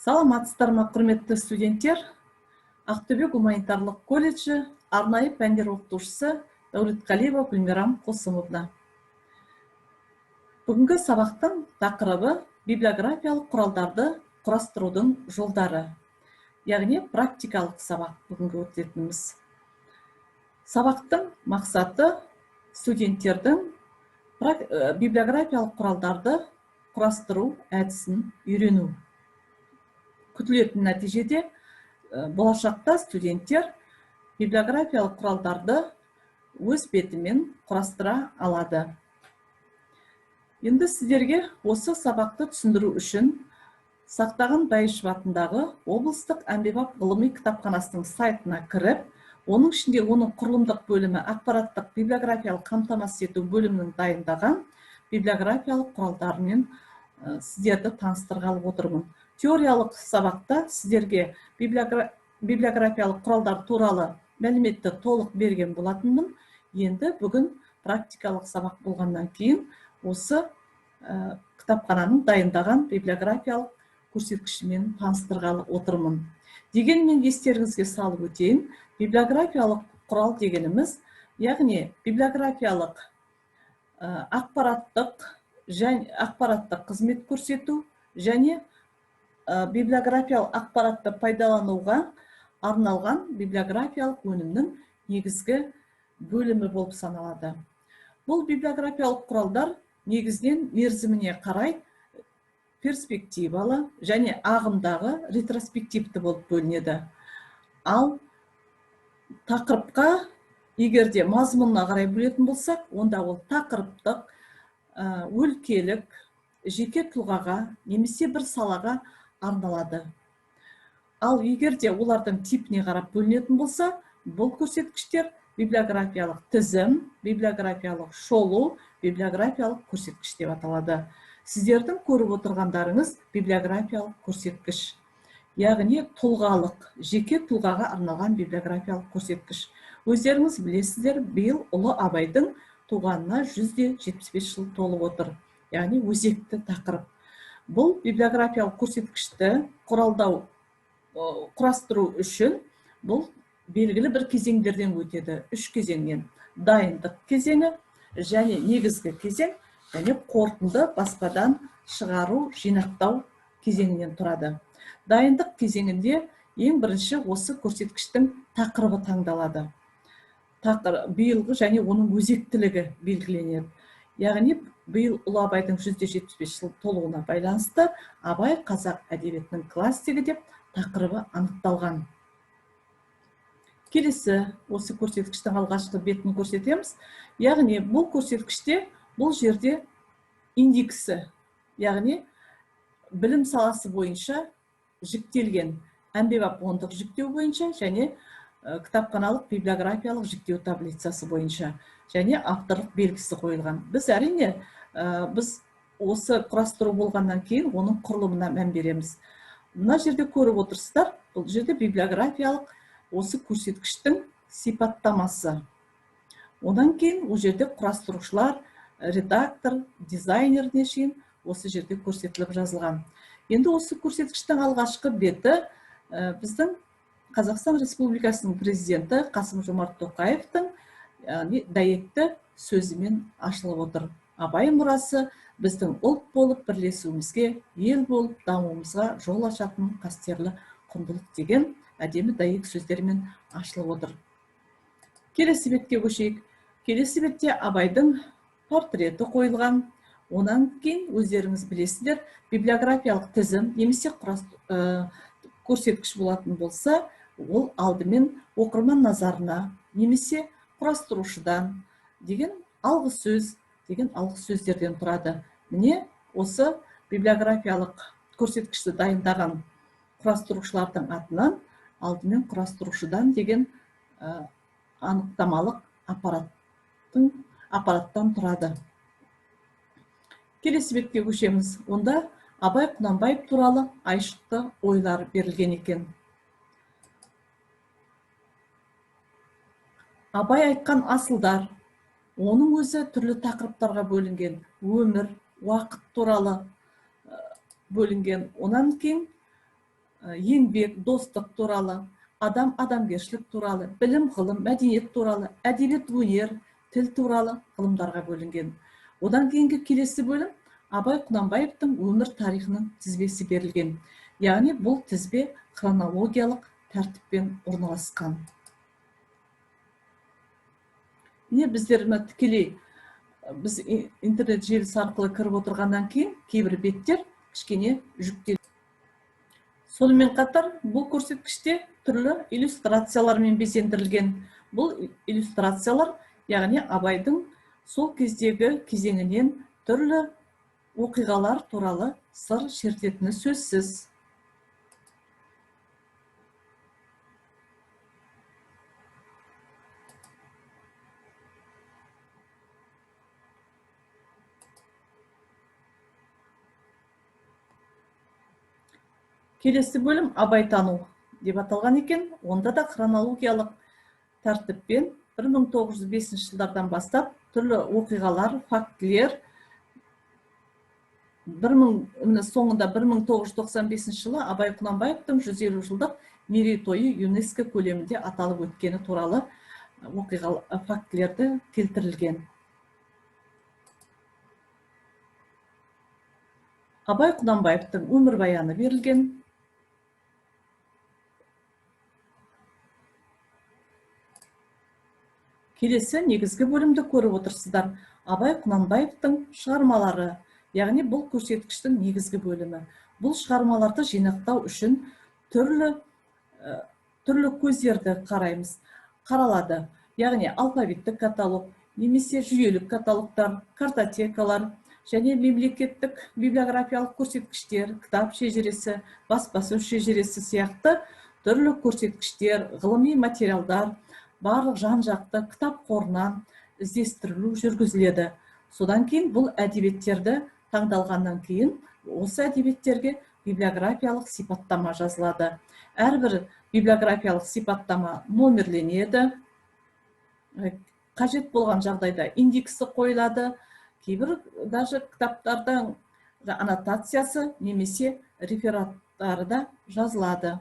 Саламатсыздар ма, құрметті студенттер? Ақтөбе гуманитарлық колледжі арнайы пәндер оқытушысы Дәулетқалиева Гүлмирам Қосымовна. Бүгінгі сабақтың тақырыбы библиографиялық құралдарды құрастырудың жолдары. Яғни практикалық сабақ бүгінгі өтетініміз. Сабақтың мақсаты студенттердің библиографиялық құралдарды құрастыру әдісін үйрену. Күтілетін нәтижеде болашақта студенттер библиографиялық құралдарды өз бетімен құрастыра алады. Енді сіздерге осы сабақты түсіндіру үшін Сақтаған Бәйішев атындағы облыстық әмбебап ғылыми кітапханасының сайтына кіріп, оның ішінде оның құрылымдық бөлімі ақпараттық библиографиялық қамтамасыз ету бөлімінің дайындаған библиографиялық құралдарымен сіздерді таныстырғалы отырмын. Теориялық сабақта сіздерге библиографиялық құралдар туралы мәліметті толық берген болатынмын. Енді бүгін практикалық сабақ болғаннан кейін осы кітапхананың дайындаған библиографиялық көрсеткішімен таныстырғалы отырмын. Дегенмен естеріңізге салып өтейін, библиографиялық құрал дегеніміз, яғни библиографиялық ақпараттық қызмет көрсету және библиографиялық ақпаратты пайдалануға арналған библиографиялық өнімнің негізгі бөлімі болып саналады. Бұл библиографиялық құралдар негізінен мерзіміне қарай перспективалы және ағымдағы ретроспективті болып бөлінеді. Ал тақырыпқа егерде мазмұнына қарай бөлетін болсақ, онда ол тақырыптық, өлкелік, жеке тұлғаға немесе бір салаға арналады. Ал егерде олардың типіне қарап бөлінетін болса, бұл көрсеткіштер библиографиялық тізім, библиографиялық шолу, библиографиялық көрсеткіш деп аталады. Сіздердің көріп отырғандарыңыз библиографиялық көрсеткіш, яғни тұлғалық, жеке тұлғаға арналған библиографиялық көрсеткіш. Өздеріңіз білесіздер, биыл Ұлы Абайдың туғанына 175 жыл толып отыр, яғни өзекті тақырып. Бұл библиографиялық көрсеткішті құрастыру үшін бұл белгілі бір кезеңдерден өтеді. 3 кезеңнен: дайындық кезеңі, және негізгі кезең, және қорытынды баспадан шығару, жинақтау кезеңінен тұрады. Дайындық кезеңінде ең бірінші осы көрсеткіштің тақырыбы таңдалады. Биылғы және оның өзектілігі белгіленеді. Яғни биыл Ұлы Абайдың 175 жыл толуына байланысты Абай қазақ әдебиетінің классигі деп тақырыбы анықталған. Келесі осы көрсеткіштің алғашқы бетін көрсетеміз. Яғни бұл көрсеткіште бұл жерде индексі, яғни білім саласы бойынша жіктелген әмбебап ондық жіктеу бойынша және кітапханалық библиографиялық жіктеу таблицасы бойынша және авторлық белгісі қойылған. Біз әрине осы құрастыру болғаннан кейін оның құрылымына мән береміз. Мына жерде көріп отырсыздар, бұл жерде библиографиялық осы көрсеткіштің сипаттамасы. Одан кейін ол жерде құрастырушылар, редактор, дизайнеріне шейін осы жерде көрсетіліп жазылған. Енді осы көрсеткіштің алғашқы беті біздің Қазақстан Республикасының президенті Қасым-Жомарт Тоқаевтың дәйекті сөзімен ашылып отыр. Абай мұрасы біздің ұлт болып бірлесуімізге, ел болып дамуымызға жол ашатын қастерлі құндылық деген әдемі дәйек сөздермен ашылып отыр. Келесі бетке көшейік. Келесі бетте Абайдың портреті қойылған. Онан кейін өздеріңіз білесіздер, библиографиялық тізім немесе көрсеткіш болатын болса, ол алдымен оқырман назарына немесе құрастырушыдан деген алғы сөздерден тұрады. Міне осы библиографиялық көрсеткішті дайындаған құрастырушылардың атынан алдымен құрастырушыдан деген анықтамалық аппараттан тұрады. Келесі бетке көшеміз. Онда Абай Құнанбаев туралы айшықты ойлар берілген екен. Абай айтқан асылдар, оның өзі түрлі тақырыптарға бөлінген, өмір, уақыт туралы бөлінген. Онан кейін еңбек, достық туралы, адамгершілік туралы, білім, ғылым, мәдениет туралы, әдебиет, өнер, тіл туралы ғылымдарға бөлінген. Одан кейінгі келесі бөлім Абай Құнанбаевтың өмір тарихының тізбесі берілген. Яғни бұл тізбе хронологиялық тәртіппен орналасқан. Міне біздер тікелей біз интернет желісі арқылы кіріп отырғаннан кейін кейбір беттер кішкене жүктелді. Сонымен қатар бұл көрсеткіште түрлі иллюстрациялармен безендірілген. Бұл иллюстрациялар, яғни Абайдың сол кездегі кезеңінен түрлі оқиғалар туралы сыр шертетіні сөзсіз. Келесі бөлім абайтану деп аталған екен. Онда да хронологиялық тәртіппен 1905 жылдардан бастап түрлі оқиғалар, фактілер, соңында 1995 жылы Абай Құнанбаевтың 150 жылдық мерейтойы ЮНЕСКО көлемінде аталып өткені туралы фактілерді келтірілген. Абай Құнанбаевтың өмірбаяны берілген. Келесі негізгі бөлімді көріп отырсыздар. Абай Құнанбаевтың шығармалары, яғни бұл көрсеткіштің негізгі бөлімі. Бұл шығармаларды жинақтау үшін түрлі көздерді қаралады. Яғни алфавиттік каталог, немесе жүйелік каталогтар, картотекалар және мемлекеттік библиографиялық көрсеткіштер, кітап шежіресі, баспасөз шежіресі сияқты түрлі көрсеткіштер, ғылыми материалдар, барлық жан-жақты кітап қорынан іздестірілу жүргізіледі. Содан кейін бұл әдебиеттерді таңдалғаннан кейін осы әдебиеттерге библиографиялық сипаттама жазылады. Әрбір библиографиялық сипаттама номерленеді. Қажет болған жағдайда индексі қойылады. Кейбір даже кітаптардың аннотациясы немесе рефераттары да жазылады.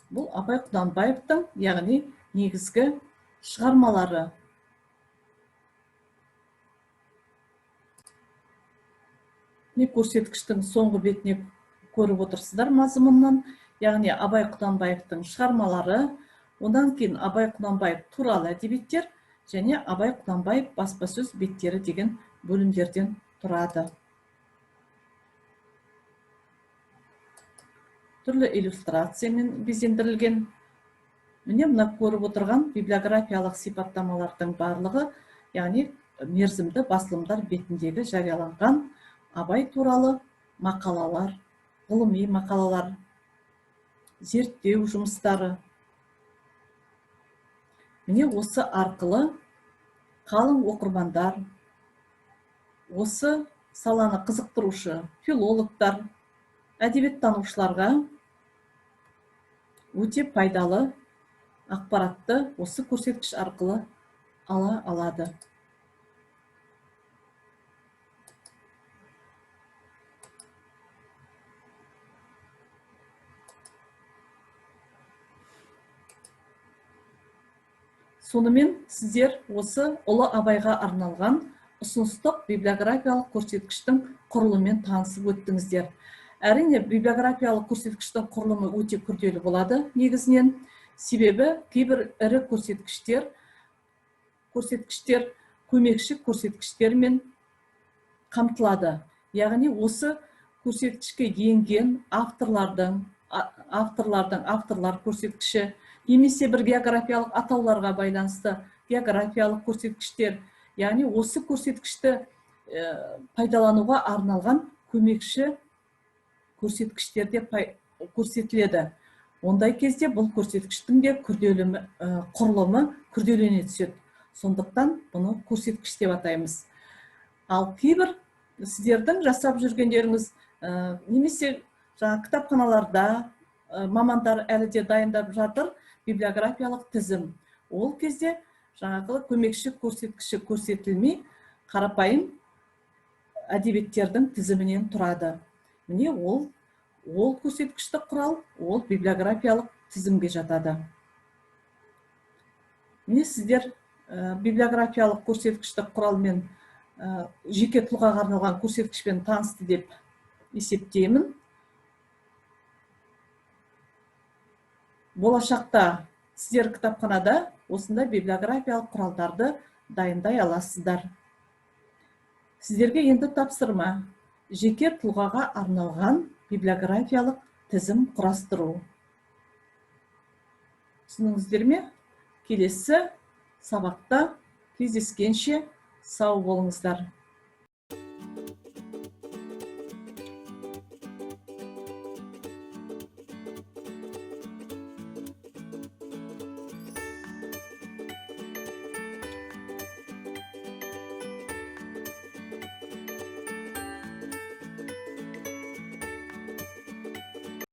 Бұл Абай Құнанбаевтың, яғни негізгі шығармалары. Көрсеткіштің соңғы бетіне көріп отырсыздар мазмұннан, яғни Абай Құнанбаевтың шығармалары, одан кейін Абай Құнанбаев туралы әдебиеттер және Абай Құнанбаев баспасөз беттері деген бөлімдерден тұрады. Түрлі иллюстрациямен безендірілген. Міне мына көріп отырған библиографиялық сипаттамалардың барлығы, яғни мерзімді басылымдар бетіндегі жарияланған Абай туралы мақалалар, ғылыми мақалалар, зерттеу жұмыстары. Міне осы арқылы қалың оқырмандар, осы саланы қызықтырушы филологтар, әдебиеттанушыларға өте пайдалы ақпаратты осы көрсеткіш арқылы ала алады. Сонымен сіздер осы ұлы Абайға арналған ұсыныстық библиографиялық көрсеткіштің құрылымымен танысып өттіңіздер. Әрине, библиографиялық көрсеткіштің құрылымы өте күрделі болады негізінен, себебі кейбір ірі көрсеткіштер көмекші көрсеткіштермен қамтылады. Яғни осы көрсеткішке енген авторлар көрсеткіші, немесе бір географиялық атауларға байланысты географиялық көрсеткіштер, яғни осы көрсеткішті пайдалануға арналған көмекші көрсеткіштер де көрсетіледі. Ондай кезде бұл көрсеткіштің де құрылымы күрделене түседі. Сондықтан бұны көрсеткіш деп атаймыз. Ал кейбір сіздердің жасап жүргендеріңіз, немесе кітапханаларда мамандар әлі де дайындап жатыр библиографиялық тізім. Ол кезде жаңағы көмекші көрсеткіші көрсетілмей қарапайым әдебиеттердің тізімінен тұрады. Міне ол көрсеткішті құрал, ол библиографиялық тізімге жатады. Міне сіздер библиографиялық көрсеткішті құралмен жеке тұлғаға арналған көрсеткішпен танысты деп есептеймін. Болашақта сіздер кітапханада осындай библиографиялық құралдарды дайындай аласыздар. Сіздерге енді тапсырма: жеке тұлғаға арналған библиографиялық тізім құрастыру. Түсіндіңіздер ме? Келесі сабақта кездескенше сау болыңыздар.